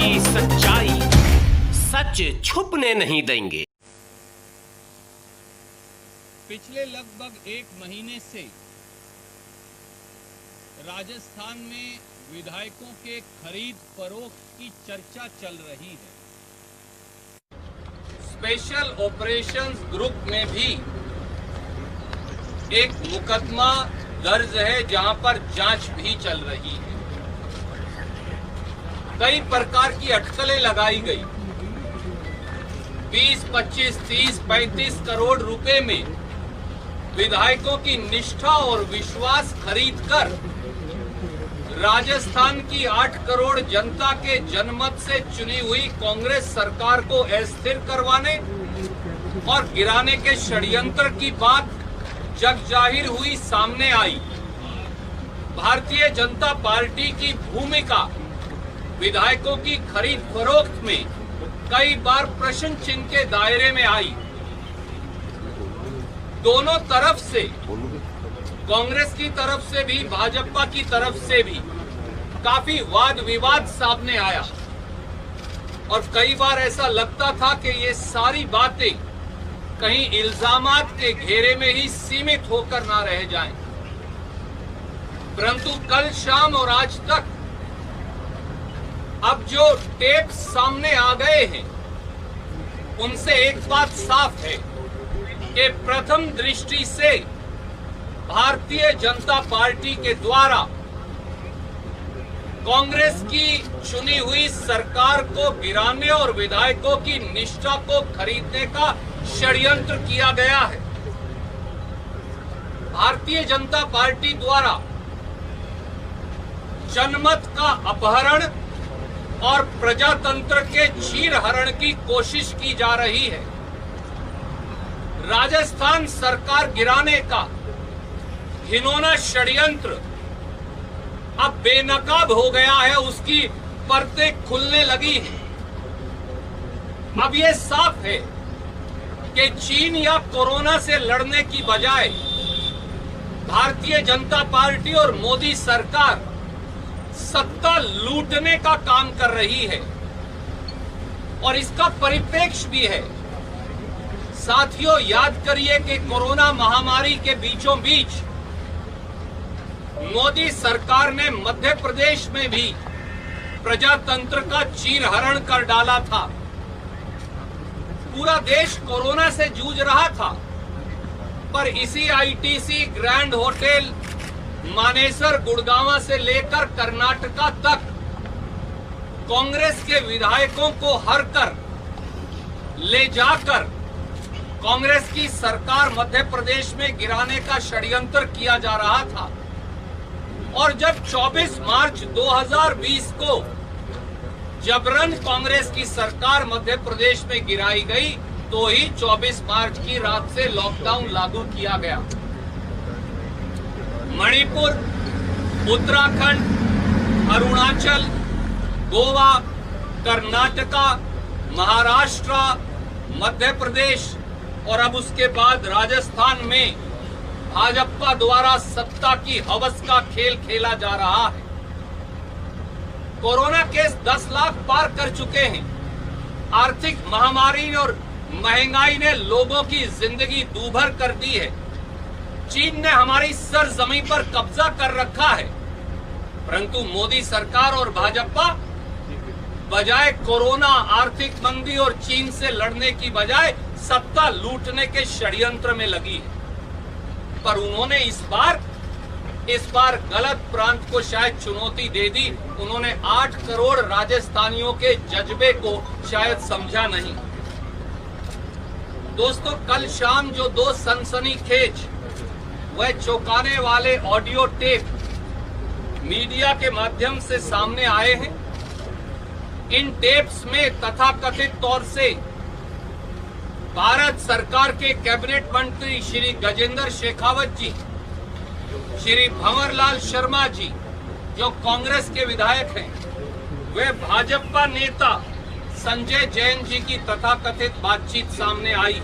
की सच्चाई सच छुपने नहीं देंगे। पिछले लगभग एक महीने से राजस्थान में विधायकों के खरीद फरोख्त की चर्चा चल रही है। स्पेशल ऑपरेशंस ग्रुप में भी एक मुकदमा दर्ज है जहां पर जांच भी चल रही है। कई प्रकार की अटकलें लगाई गई। 20, 25, 30, 35 करोड़ रुपए में विधायकों की निष्ठा और विश्वास खरीदकर राजस्थान की 8 करोड़ जनता के जनमत से चुनी हुई कांग्रेस सरकार को अस्थिर करवाने और गिराने के षड्यंत्र की बात जग जाहिर हुई, सामने आई। भारतीय जनता पार्टी की भूमिका विधायकों की खरीद फरोख्त में कई बार प्रश्न चिन्ह के दायरे में आई। दोनों तरफ से, कांग्रेस की तरफ से भी भाजपा की तरफ से भी काफी वाद विवाद सामने आया और कई बार ऐसा लगता था कि ये सारी बातें कहीं इल्जामात के घेरे में ही सीमित होकर ना रह जाएं। परंतु कल शाम और आज तक अब जो टेप सामने आ गए हैं उनसे एक बात साफ है कि प्रथम दृष्टि से भारतीय जनता पार्टी के द्वारा कांग्रेस की चुनी हुई सरकार को गिराने और विधायकों की निष्ठा को खरीदने का षड्यंत्र किया गया है। भारतीय जनता पार्टी द्वारा जनमत का अपहरण और प्रजातंत्र के चीरहरण की कोशिश की जा रही है। राजस्थान सरकार गिराने का घिनौना षड्यंत्र अब बेनकाब हो गया है, उसकी परतें खुलने लगी हैं। अब यह साफ है कि चीन या कोरोना से लड़ने की बजाय भारतीय जनता पार्टी और मोदी सरकार सत्ता लूटने का काम कर रही है और इसका परिप्रेक्ष्य भी है। साथियों, याद करिए कि कोरोना महामारी के बीचों बीच मोदी सरकार ने मध्य प्रदेश में भी प्रजातंत्र का चीरहरण कर डाला था। पूरा देश कोरोना से जूझ रहा था, पर इसी ITC, grand hotel, Manesar, Gurgaon से लेकर कर्नाटका तक कांग्रेस के विधायकों को हर कर ले जाकर कांग्रेस की सरकार मध्य प्रदेश में गिराने का षड्यंत्र किया जा रहा था। और जब 24 मार्च 2020 को जबरन कांग्रेस की सरकार मध्य प्रदेश में गिराई गई, तो ही 24 मार्च की रात से लॉकडाउन लागू किया गया। मणिपुर, उत्तराखंड, अरुणाचल, गोवा, कर्नाटका, महाराष्ट्र, मध्य प्रदेश और अब उसके बाद राजस्थान में भाजपा द्वारा सत्ता की हवस का खेल खेला जा रहा है। कोरोना केस 10 लाख पार कर चुके हैं। आर्थिक महामारी और महंगाई ने लोगों की जिंदगी दूभर कर दी है। चीन ने हमारी सरजमीं पर कब्जा कर रखा है, परंतु मोदी सरकार और भाजपा बजाय कोरोना, आर्थिक मंदी और चीन से लड़ने की बजाय सत्ता लूटने के षड्यंत्र में लगी है। पर उन्होंने इस बार गलत प्रांत को शायद चुनौती दे दी। उन्होंने 8 करोड़ राजस्थानियों के जज्बे को शायद समझा नहीं। दोस्तों, कल शाम जो 2 सनसनीखेज व चौंकाने वाले ऑडियो टेप मीडिया के माध्यम से सामने आए हैं, इन टेप्स में तथाकथित तौर से भारत सरकार के कैबिनेट मंत्री श्री गजेंद्र शेखावत जी, श्री भंवरलाल शर्मा जी जो कांग्रेस के विधायक हैं, वे भाजपा नेता संजय जैन जी की तथाकथित बातचीत सामने आई।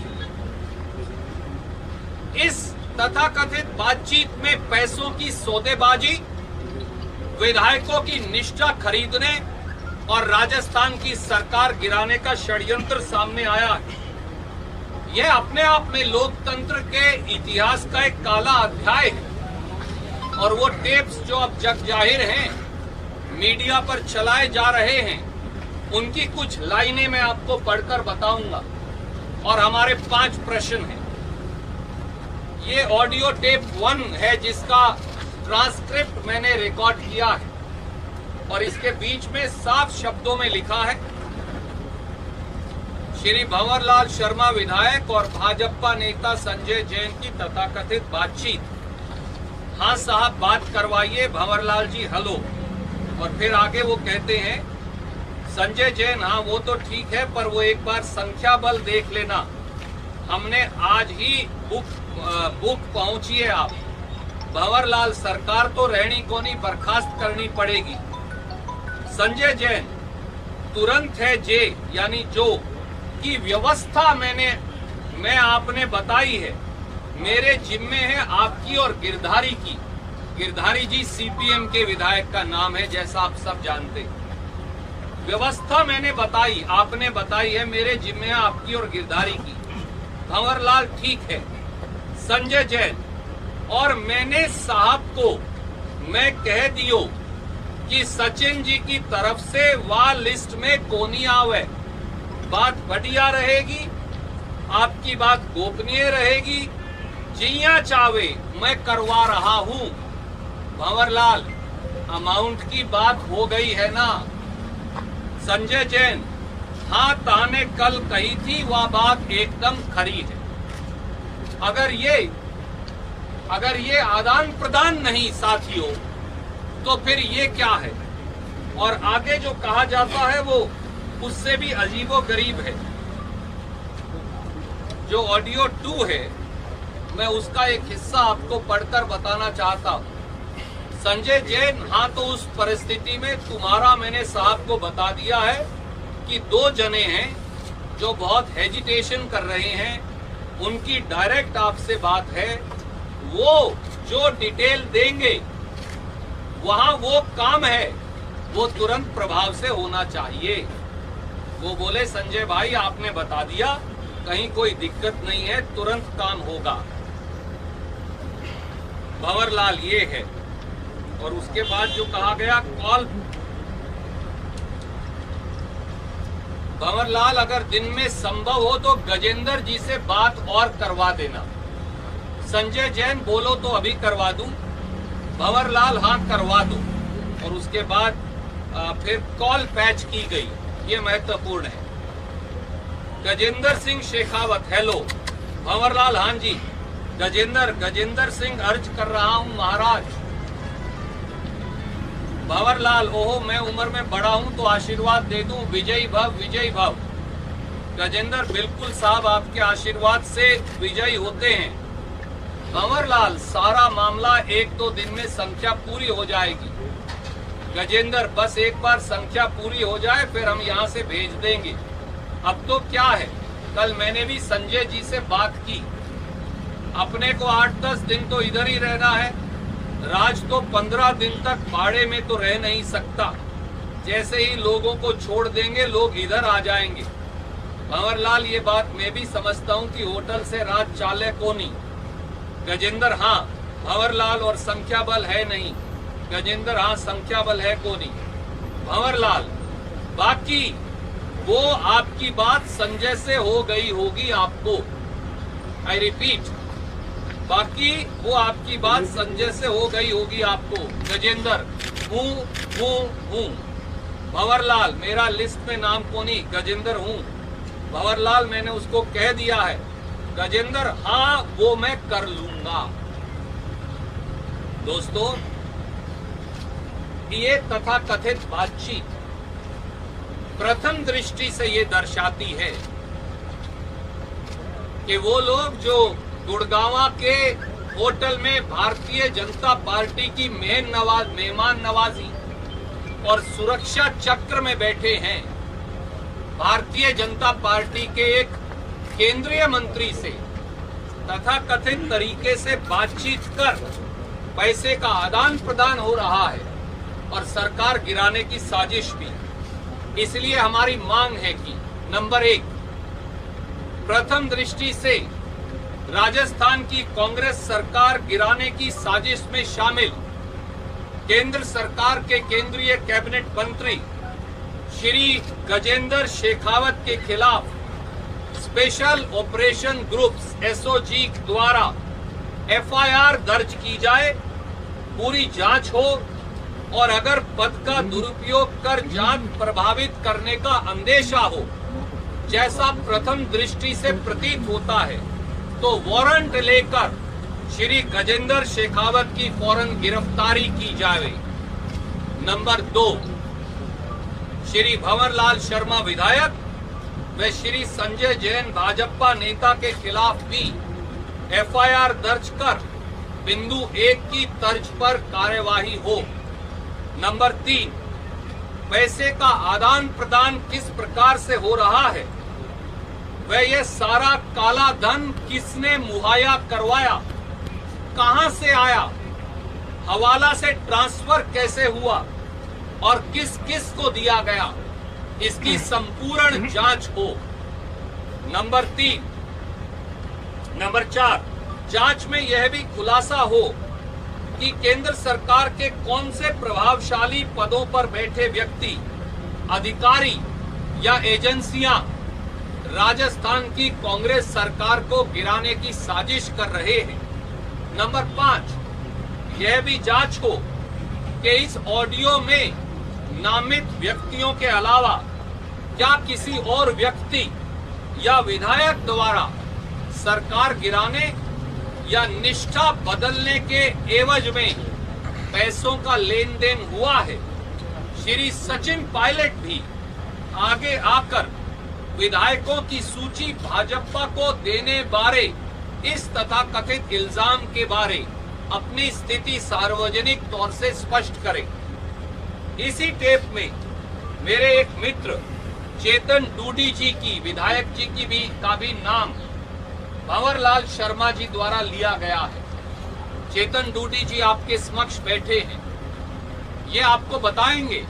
इस तथाकथित बातचीत में पैसों की सौदेबाजी, विधायकों की निष्ठा खरीदने और राजस्थान की सरकार गिराने का षड्यंत्र सामने आया है। यह अपने आप में लोकतंत्र के इतिहास का एक काला अध्याय है और वो टेप्स जो अब जग जाहिर हैं, मीडिया पर चलाए जा रहे हैं, उनकी कुछ लाइनें मैं आपको पढ़कर बताऊंगा और हमारे 5 प्रश्न हैं। ये ऑडियो टेप 1 है जिसका ट्रांसक्रिप्ट मैंने रिकॉर्ड किया है और इसके बीच में साफ शब्दों में लिखा है, श्री भंवरलाल शर्मा विधायक और भाजपा नेता संजय जैन की तथाकथित बातचीत। हाँ साहब बात करवाइए, भंवरलाल जी हेलो। और फिर आगे वो कहते हैं, संजय जैन हाँ वो तो ठीक है पर वो एक बार संख्या बल देख लेना, हमने आज ही बुक पहुंची है आप। भंवरलाल सरकार तो रहनी कोनी बर्खास्त करनी पड़ेगी। संजय जैन तुरंत है जे यानी जो की व्यवस्था मैं आपने बताई है, मेरे जिम्मे है आपकी और गिरधारी की। गिरधारी जी सीपीएम के विधायक का नाम है जैसा आप सब जानते हैं। व्यवस्था मैंने बताई, आपने बताई है, मेरे जिम्मे है आपकी और गिरधारी की। भंवरलाल ठीक है। संजय जैन और मैंने साहब को मैं कह दियो कि सचिन जी की तरफ से वाह लिस्ट में कोनी आवे, बात बढ़िया रहेगी, आपकी बात गोपनीय रहेगी, जिया चावे मैं करवा रहा हूं। भंवरलाल अमाउंट की बात हो गई है ना। संजय जैन हाँ ताने कल कही थी वह बात एकदम खरी है। अगर ये आदान प्रदान नहीं साथियों तो फिर ये क्या है। और आगे जो कहा जाता है वो उससे भी अजीबो गरीब है। जो ऑडियो 2 है मैं उसका एक हिस्सा आपको पढ़कर बताना चाहता हूं। संजय जैन हाँ तो उस परिस्थिति में तुम्हारा मैंने साहब को बता दिया है कि 2 जने हैं जो बहुत हेजिटेशन कर रहे हैं, उनकी डायरेक्ट आपसे बात है, वो जो डिटेल देंगे वहां वो काम है वो तुरंत प्रभाव से होना चाहिए। वो बोले संजय भाई आपने बता दिया, कहीं कोई दिक्कत नहीं है, तुरंत काम होगा। भंवरलाल ये है। और उसके बाद जो कहा गया कॉल, भंवरलाल अगर दिन में संभव हो तो गजेंद्र जी से बात और करवा देना। संजय जैन बोलो तो अभी करवा दूं। भंवरलाल हाँ करवा दो। और उसके बाद फिर कॉल पैच की गई, ये महत्वपूर्ण है। गजेंद्र सिंह शेखावत हेलो। भंवरलाल हाँ जी। गजेंद्र सिंह अर्ज कर रहा हूं महाराज। भंवरलाल ओहो मैं उम्र में बड़ा हूं तो आशीर्वाद दे दूं, विजयी भव विजयी भव। गजेंद्र बिल्कुल साहब आपके आशीर्वाद से विजयी होते हैं। भंवरलाल सारा मामला 1-2 दिन में संख्या पूरी हो जाएगी। गजेंद्र बस एक बार संख्या पूरी हो जाए फिर हम यहाँ से भेज देंगे। अब तो क्या है, कल मैंने भी संजय जी से बात की, अपने को 8-10 दिन तो इधर ही रहना है। राज तो 15 दिन तक भाड़े में तो रह नहीं सकता, जैसे ही लोगों को छोड़ देंगे लोग इधर आ जाएंगे। भंवरलाल ये बात मैं भी समझता हूँ कि होटल से राज चाले को नहीं। गजेंद्र हाँ भंवरलाल और संख्या बल है नहीं। गजेंद्र हाँ संख्या बल है को नहीं। भंवरलाल बाकी वो आपकी बात संजय से हो गई होगी आपको, आई रिपीट, बाकी वो आपकी बात संजय से हो गई होगी आपको। गजेंद्र हूँ। भंवरलाल मेरा लिस्ट में नाम कोनी, गजेंद्र हूँ। भंवरलाल मैंने उसको कह दिया है। गजेंद्र हाँ वो मैं कर लूंगा। दोस्तों ये तथाकथित बातचीत प्रथम दृष्टि से ये दर्शाती है कि वो लोग जो गुड़गांवा के होटल में भारतीय जनता पार्टी की मेहमान नवाजी और सुरक्षा चक्र में बैठे हैं, भारतीय जनता पार्टी के एक केंद्रीय मंत्री से तथाकथित तरीके से बातचीत कर पैसे का आदान प्रदान हो रहा है और सरकार गिराने की साजिश भी। इसलिए हमारी मांग है कि नंबर 1, प्रथम दृष्टि से राजस्थान की कांग्रेस सरकार गिराने की साजिश में शामिल केंद्र सरकार के केंद्रीय कैबिनेट मंत्री श्री गजेंद्र शेखावत के खिलाफ स्पेशल ऑपरेशन ग्रुप्स एसओजी द्वारा एफआईआर दर्ज की जाए, पूरी जांच हो और अगर पद का दुरुपयोग कर जांच प्रभावित करने का अंदेशा हो, जैसा प्रथम दृष्टि से प्रतीत होता है, तो वारंट लेकर श्री गजेंद्र शेखावत की फौरन गिरफ्तारी की जाए। नंबर 2, श्री भंवरलाल शर्मा विधायक व श्री संजय जैन भाजपा नेता के खिलाफ भी एफआईआर दर्ज कर बिंदु 1 की तर्ज पर कार्यवाही हो। नंबर 3, पैसे का आदान प्रदान किस प्रकार से हो रहा है वह यह सारा काला धन किसने मुहैया करवाया, कहां से आया, हवाला से ट्रांसफर कैसे हुआ और किस किस को दिया गया, इसकी संपूर्ण जांच हो। नंबर 4, जांच में यह भी खुलासा हो कि केंद्र सरकार के कौन से प्रभावशाली पदों पर बैठे व्यक्ति, अधिकारी या एजेंसियां राजस्थान की कांग्रेस सरकार को गिराने की साजिश कर रहे हैं। नंबर 5, यह भी जांच हो कि इस ऑडियो में नामित व्यक्तियों के अलावा क्या किसी और व्यक्ति या विधायक द्वारा सरकार गिराने या निष्ठा बदलने के एवज में पैसों का लेन देन हुआ है। श्री सचिन पायलट भी आगे आकर विधायकों की सूची भाजपा को देने बारे इस तथाकथित इल्जाम के बारे अपनी स्थिति सार्वजनिक तौर से स्पष्ट करें। इसी टेप में मेरे एक मित्र चेतन डूडी जी की, विधायक जी की का भी नाम भंवरलाल शर्मा जी द्वारा लिया गया है। चेतन डूडी जी आपके समक्ष बैठे हैं, ये आपको बताएंगे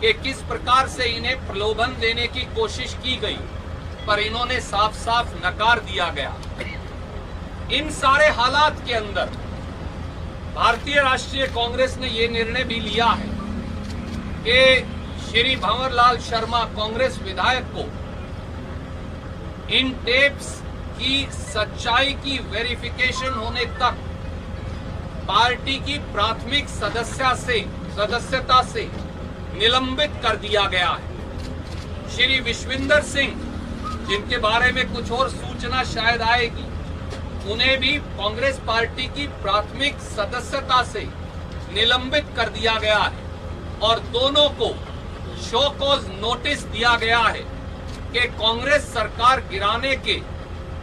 कि किस प्रकार से इन्हें प्रलोभन देने की कोशिश की गई, पर इन्होंने साफ साफ नकार दिया गया। इन सारे हालात के अंदर भारतीय राष्ट्रीय कांग्रेस ने यह निर्णय भी लिया है कि श्री भंवरलाल शर्मा कांग्रेस विधायक को इन टेप्स की सच्चाई की वेरिफिकेशन होने तक पार्टी की प्राथमिक सदस्यता से निलंबित कर दिया गया है। श्री विश्विंदर सिंह, जिनके बारे में कुछ और सूचना शायद आएगी, उन्हें भी कांग्रेस पार्टी की प्राथमिक सदस्यता से निलंबित कर दिया गया है और दोनों को शो कॉज नोटिस दिया गया है कि कांग्रेस सरकार गिराने के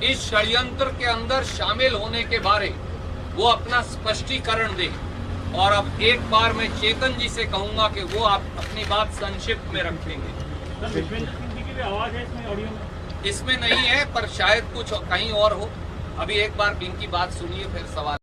इस षड्यंत्र के अंदर शामिल होने के बारे वो अपना स्पष्टीकरण दें। और अब एक बार मैं चेतन जी से कहूंगा कि वो आप अपनी बात संक्षिप्त में रखेंगे। विश्वेंद्र सिंह जी की भी आवाज है इसमें ऑडियो में? इसमें नहीं है, पर शायद कुछ कहीं और हो। अभी एक बार इनकी बात सुनिए, फिर सवाल।